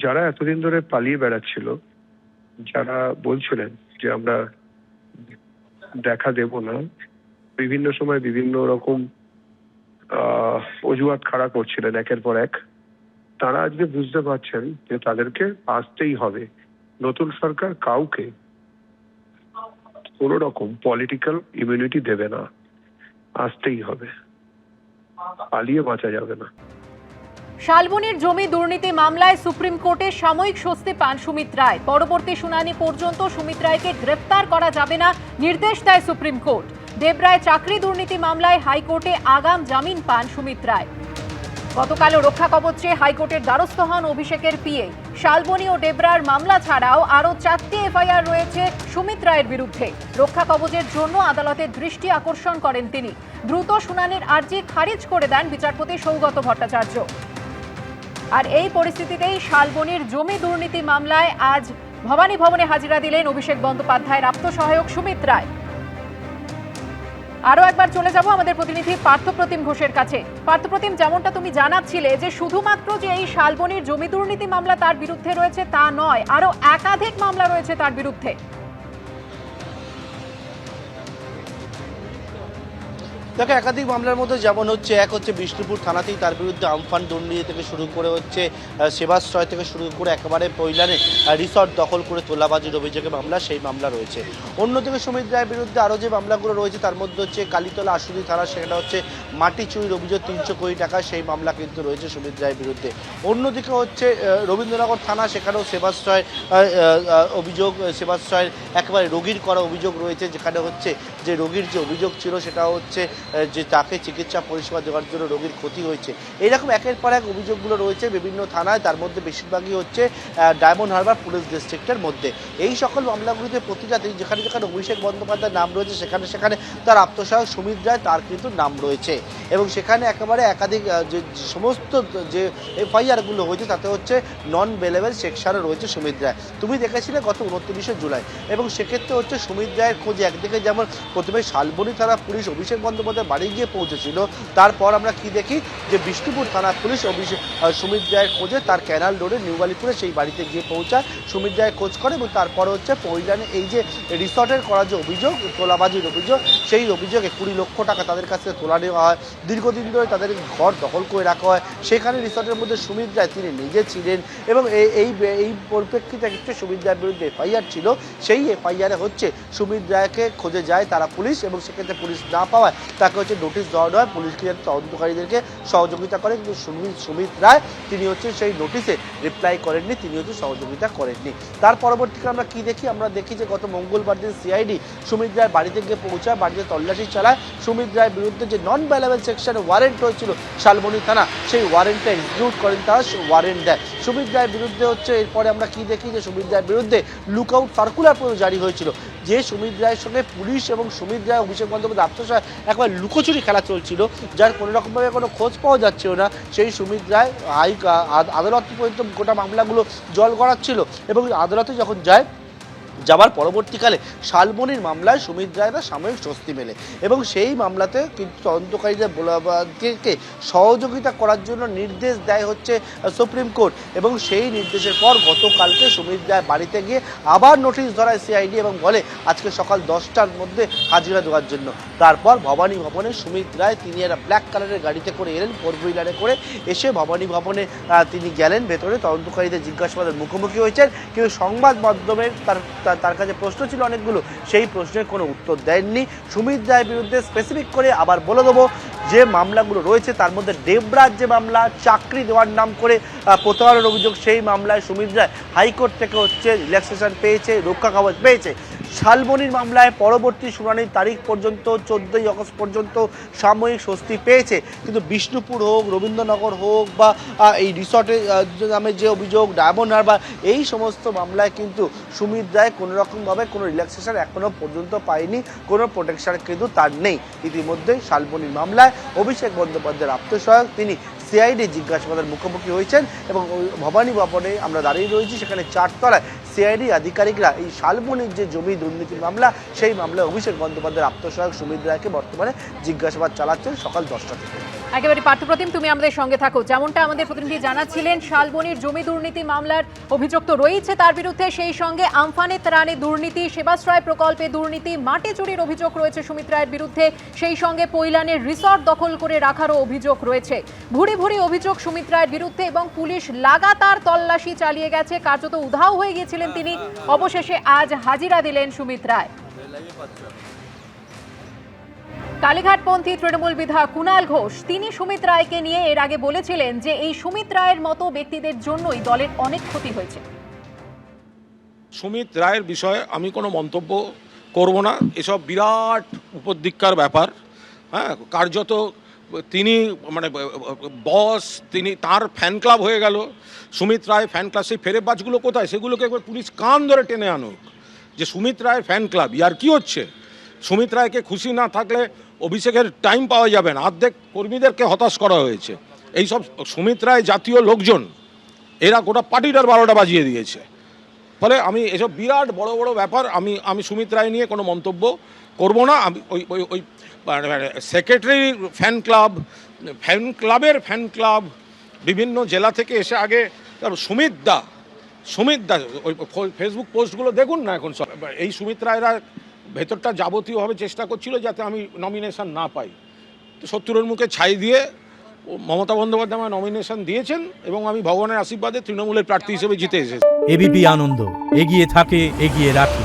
যারা এতদিন ধরে পালিয়ে বেড়াচ্ছিল, যারা বলছিলেন যে আমরা দেখা দেব না, বিভিন্ন সময় বিভিন্ন রকম অজুহাত খাড়া করছিলেন একের পর এক, তারা আজকে বুঝতে পারছেন যে তাদেরকে আসতেই হবে। নতুন সরকার কাউকে কোন রকম পলিটিক্যাল ইমিউনিটি দেবে না, আসতেই হবে, পালিয়ে বাঁচা যাবে না। শালবনির জমি দুর্নীতি মামলায় সুপ্রিম কোর্টে সাময়িক স্বস্তি পান সুমিত রায়। পরবর্তী শুনানি পর্যন্ত সুমিত রায়কে গ্রেফতার করা যাবে না নির্দেশ দেয় সুপ্রিম কোর্ট। দেবরায় চাকরি দুর্নীতি মামলায় হাইকোর্টে আগাম জামিন পান সুমিত রায়। গতকালও রক্ষা কবচে হাইকোর্টের দ্বারস্থ হন অভিষেকের পিএ। শালবনী ও ডেবরার মামলা ছাড়াও আরও 4টি এফআইআর রয়েছে সুমিত রায়ের বিরুদ্ধে। রক্ষা কবচের জন্য আদালতের দৃষ্টি আকর্ষণ করেন তিনি। দ্রুত শুনানির আর্জি খারিজ করে দেন বিচারপতি সৌগত ভট্টাচার্য। আর এই পরিস্থিতিতেই শালবনীর জমি দুর্নীতি মামলায় আজ ভবানী ভবনে হাজিরা দিলেন অভিষেক বন্দ্যোপাধ্যায়ের আপ্তসহায়ক সুমিত রায়। আরো একবার চলে যাব আমাদের প্রতিনিধি পার্থপ্রতিম ঘোষের কাছে। পার্থপ্রতিম, যেমনটা তুমি জানাচ্ছিলে যে শুধুমাত্র যে এই শালবনীর জমি দুর্নীতি মামলা তার বিরুদ্ধে রয়েছে তা নয়, আরো একাধিক মামলা রয়েছে তার বিরুদ্ধে। দেখো, একাধিক মামলার মধ্যে যেমন হচ্ছে, এক হচ্ছে বিষ্ণুপুর থানাতেই তার বিরুদ্ধে আমফান দুর্নীতি থেকে শুরু করে হচ্ছে সেবাশ্রয় থেকে শুরু করে একেবারে পৈলানে রিসর্ট দখল করে তোলাবাজির অভিযোগে মামলা, সেই মামলা রয়েছে। অন্যদিকে সুমিত রায়ের বিরুদ্ধে আরও যে মামলাগুলো রয়েছে তার মধ্যে হচ্ছে কালীতলা আশুলি থানা, সেখানে হচ্ছে মাটি চুরির অভিযোগ 300 কোটি টাকা, সেই মামলা কিন্তু রয়েছে সুমিত রায়ের বিরুদ্ধে। অন্যদিকে হচ্ছে রবীন্দ্রনগর থানা, সেখানেও সেবাশ্রয় অভিযোগ, সেবাশ্রয়ের একেবারে রোগীর করা অভিযোগ রয়েছে, যেখানে হচ্ছে যে রোগীর যে অভিযোগ ছিল সেটা হচ্ছে যে তাকে চিকিৎসা পরিষেবা দেওয়ার জন্য রোগীর ক্ষতি হয়েছে। এইরকম একের পর এক অভিযোগগুলো রয়েছে বিভিন্ন থানায়, তার মধ্যে বেশিরভাগই হচ্ছে ডায়মন্ড হারবার পুলিশ ডিস্ট্রিক্টের মধ্যে। এই সকল মামলাগুলিতে প্রতিটাতেই যেখানে যেখানে অভিষেক বন্দ্যোপাধ্যায়ের নাম রয়েছে সেখানে সেখানে তার আপ্তসহায়ক সুমিত রায় তার কিন্তু নাম রয়েছে, এবং সেখানে একেবারে একাধিক যে সমস্ত যে এফআইআরগুলো হয়েছে তাতে হচ্ছে নন বেলেবল সেকশনে রয়েছে সুমিত রায়। তুমি দেখেছিলে গত 29শে জুলাই, এবং সেক্ষেত্রে হচ্ছে সুমিত রায়ের খোঁজে একদিকে যেমন প্রথমে শালবনী থানা পুলিশ অভিষেক বন্দ্যোপাধ্যায় বাড়ি গিয়ে পৌঁছেছিল, তারপর আমরা কি দেখি যে বিষ্ণুপুর থানা পুলিশ সুমিত রায়ের খোঁজে তার ক্যানাল রোডে নিউ আলিপুরে সেই বাড়িতে গিয়ে পৌঁছায়, সুমিত রায়ের খোঁজ করে, এবং তারপর হচ্ছে পৈলানে এই যে রিসর্টের করা যে অভিযোগ, তোলাবাজির অভিযোগ, সেই অভিযোগে 20 লক্ষ টাকা তাদের কাছ থেকে তোলা নেওয়া হয়। দীর্ঘদিন ধরে তাদের ঘর দখল করে রাখা হয়, সেখানে রিসর্টের মধ্যে সুমিত রায় তিনি নিজে ছিলেন, এবং এই পরিপ্রেক্ষিতে হচ্ছে সুমিত রায়ের বিরুদ্ধে এফআইআর ছিল। সেই এফআইআরে হচ্ছে সুমিত রায়কে খোঁজে যায় তারা পুলিশ, এবং সেক্ষেত্রে পুলিশ না পাওয়ায় তাকে হচ্ছে নোটিশ দেওয়া হয়, পুলিশকে তদন্তকারীদেরকে সহযোগিতা করে, কিন্তু সুমিত রায় তিনি হচ্ছে সেই নোটিশে রিপ্লাই করেননি, তিনি হচ্ছে সহযোগিতা করেননি। তার পরবর্তীকালে আমরা কি দেখি, আমরা দেখি যে গত মঙ্গলবার দিন সিআইডি সুমিত রায়ের বাড়িতে গিয়ে পৌঁছায়, বাড়িতে তল্লাশি চালায়, সুমিত রায়ের বিরুদ্ধে যে নন বেলেবল সেকশনে ওয়ারেন্ট হয়েছিল শালবনী থানা, সেই ওয়ারেন্টটা এক্সিকিউট করেন, তারা ওয়ারেন্ট দেয় সুমিত রায়ের বিরুদ্ধে। হচ্ছে এরপরে আমরা কি দেখি যে সুমিত রায়ের বিরুদ্ধে লুকআউট সার্কুলার জারি হয়েছিল, যে সুমিত রায়ের সঙ্গে পুলিশ এবং সুমিত রায় অভিষেক বন্দ্যোপাধ্যায় আত্মসহায়ক একবার লুকোচুরি খেলা চলছিল, যার কোনো রকমভাবে কোনো খোঁজ পাওয়া যাচ্ছিল না। সেই সুমিত রায় আদালত পর্যন্ত গোটা মামলাগুলো জল গড়াচ্ছিল, এবং আদালতে যখন যাবার পরবর্তীকালে শালবনীর মামলায় সুমিত রায় তার সাময়িক স্বস্তি মেলে, এবং সেই মামলাতে কিন্তু তদন্তকারীদের সহযোগিতা করার জন্য নির্দেশ দেয় হচ্ছে সুপ্রিম কোর্ট, এবং সেই নির্দেশের পর গতকালকে সুমিত রায় বাড়িতে গিয়ে আবার নোটিশ ধরায় সিআইডি, এবং বলে আজকে সকাল 10টার মধ্যে হাজিরা দেওয়ার জন্য। তারপর ভবানী ভবনে সুমিত রায় তিনি একটা ব্ল্যাক কালারের গাড়িতে করে এলেন, 4 হুইলারে করে এসে ভবানী ভবনে তিনি গেলেন ভেতরে, তদন্তকারীদের জিজ্ঞাসাবাদের মুখোমুখি হয়েছেন, কিন্তু সংবাদ মাধ্যমের তার কাছে প্রশ্ন ছিল অনেকগুলো, সেই প্রশ্নের কোনো উত্তর দেননি। সুমিত রায়ের বিরুদ্ধে স্পেসিফিক করে আবার বলে দেবো যে মামলাগুলো রয়েছে তার মধ্যে ডেবরার যে মামলা, চাকরি দেওয়ার নাম করে প্রতারণার অভিযোগ, সেই মামলায় সুমিত রায় হাইকোর্ট থেকে হচ্ছে রিল্যাক্সেশন পেয়েছে, রক্ষা কবচ পেয়েছে। শালবনীর মামলায় পরবর্তী শুনানির তারিখ পর্যন্ত 14ই আগস্ট পর্যন্ত সাময়িক স্বস্তি পেয়েছে, কিন্তু বিষ্ণুপুর হোক, রবীন্দ্রনগর হোক, বা এই রিসর্টের নামে যে অভিযোগ, ডায়মন্ড হারবার, এই সমস্ত মামলায় কিন্তু সুমিত রায় কোনোরকমভাবে কোনো রিল্যাক্সেশন এখনও পর্যন্ত পায়নি, কোনো প্রোটেকশন কিন্তু তার নেই। ইতিমধ্যেই শালবনীর মামলায় অভিষেক বন্দ্যোপাধ্যায়ের আপ্তসহায়ক তিনি সিআইডি জিজ্ঞাসাবাদের মুখোমুখি হয়েছেন, এবং ভবানী ভবনে আমরা দাঁড়িয়ে রয়েছি, সেখানে 4 তলায় সিআইডি আধিকারিকরা এই শালবনির যে জমি দুর্নীতির মামলা, সেই মামলায় অভিষেক বন্দ্যোপাধ্যায়ের আত্মসহায়ক সুমিত রায়কে বর্তমানে জিজ্ঞাসাবাদ চালাচ্ছেন সকাল 10টা থেকে। একেবারে পার্থপ্রতিম, তুমি আমাদের সঙ্গে থাকো। যেমনটা আমাদের প্রতিনিধি জানাচ্ছিলেন, শালবনির জমি দুর্নীতি মামলার অভিযোগ তো রয়েছে তার বিরুদ্ধে, সেই সঙ্গে আমফানে ত্রাণে দুর্নীতি, সেবাশ্রয় প্রকল্পে দুর্নীতি, মাটি চুরির অভিযোগ রয়েছে সুমিত রায়ের বিরুদ্ধে, সেই সঙ্গে পৈলানের রিসর্ট দখল করে রাখারও অভিযোগ রয়েছে। ভুরি ভুরি অভিযোগ সুমিত রায়ের বিরুদ্ধে এবং পুলিশ লাগাতার তল্লাশি চালিয়ে গেছে। কার্যত উধাও হয়ে গিয়েছিলেন তিনি, অবশেষে আজ হাজিরা দিলেন সুমিত রায়। কালীঘাটপন্থী তৃণমূল বিধায়ক কুণাল ঘোষ তিনি সুমিত রায়কে নিয়ে এর আগে বলেছিলেন যে এই সুমিত রায়ের মতো ব্যক্তিদের জন্যই দলের অনেক ক্ষতি হয়েছে। সুমিত রায়ের বিষয়ে আমি কোনো মন্তব্য করব না, এসব বিরাট উপদিক্কার ব্যাপার। হ্যাঁ, কার্যত তিনি মানে বস, তিনি তার ফ্যান ক্লাব হয়ে গেল। সুমিত রায় ফ্যান ক্লাব, সেই ফেরেবাজগুলো কোথায়, সেগুলোকে একবার পুলিশ কান ধরে টেনে আনুক যে সুমিত রায় ফ্যান ক্লাব। ইয়ার কি হচ্ছে? সুমিত রায়কে খুশি না থাকলে অভিষেকের টাইম পাওয়া যাবে না। অর্ধেক কর্মীদেরকে হতাশ করা হয়েছে। এইসব সুমিত রায় জাতীয় লোকজন, এরা গোটা পার্টিটার 12টা বাজিয়ে দিয়েছে। ফলে আমি এসব বিরাট বড় বড় ব্যাপার, আমি সুমিত রায় নিয়ে কোনো মন্তব্য করব না। আমি ওই সেক্রেটারি ফ্যান ক্লাবের ফ্যান ক্লাব বিভিন্ন জেলা থেকে এসে আগে সুমিত দা ওই ফেসবুক পোস্টগুলো দেখুন না এখন সব। এই সুমিত রায়রা ভেতরটা যাবতীয়ভাবে চেষ্টা করছিল যাতে আমি নমিনেশন না পাই। তো 70-এর মুখে ছাই দিয়ে মমতা বন্দ্যোপাধ্যায় আমায় নমিনেশন দিয়েছেন এবং আমি ভগবানের আশীর্বাদে তৃণমূলের প্রার্থী হিসেবে জিতে এসেছি। এবিপি আনন্দ, এগিয়ে থাকে, এগিয়ে রাখে।